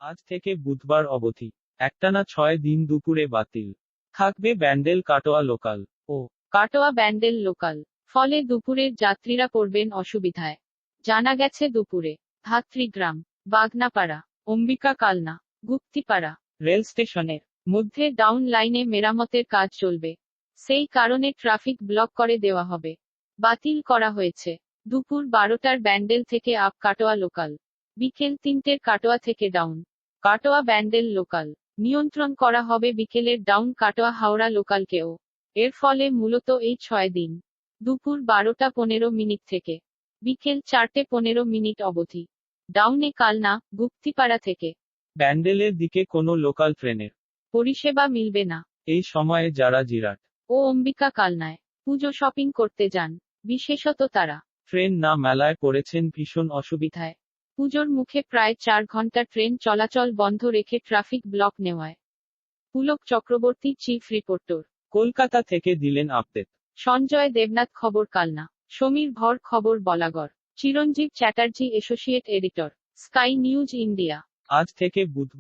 আজ থেকে বুধবার অবধি একটানা 6 দিন দুপুরে বাতিল থাকবে ব্যান্ডেল কাটোয়া লোকাল ও কাটোয়া ব্যান্ডেল লোকাল। ফলে দুপুরের যাত্রীরা পড়বেন অসুবিধায়। জানা গেছে দুপুরে ধাত্রীগ্রাম, বাগনাপাড়া, অম্বিকা কালনা, গুপ্তিপাড়া রেল স্টেশনের মধ্যে ডাউন লাইনে মেরামতের কাজ চলবে। সেই কারণে ট্রাফিক ব্লক করে দেওয়া হবে। বাতিল করা হয়েছে দুপুর 12টার ব্যান্ডেল থেকে আপ কাটোয়া লোকাল, বিকেল 3টের কাটোয়া থেকে ডাউন কাটোয়া ব্যান্ডেল লোকাল। নিয়ন্ত্রণ করা হবে বিকেলের ডাউন কাটোয়া হাওড়া লোকালকেও। এর ফলে মূলত এই 6 দিন দুপুর 12টা 15 মিনিট থেকে বিকেল 4টে 15 মিনিট অবধি ডাউনে কালনা, গুপ্তিপাড়া থেকে ব্যান্ডেলের দিকে কোনো লোকাল ট্রেনের পরিষেবা মিলবে না। এই সময়ে যারা জিরাট ও অম্বিকা কালনায় পুজো শপিং করতে যান, বিশেষত তারা ট্রেন না মেলায় পড়েছেন ভীষণ অসুবিধায়। পুজোর মুখে প্রায় 4 ঘন্টা ট্রেন চলাচল বন্ধ রেখে ট্রাফিক ব্লক নেওয়ায়। পুলক চক্রবর্তী, চিফ রিপোর্টার, কলকাতা থেকে দিলেন আপডেট। সঞ্জয় দেবনাথ, খবর কালনা। সমীর ভর, খবর Balagarh. Chiranjeev Chatterjee, associate editor, Sky News India. আজ থেকে বুধবার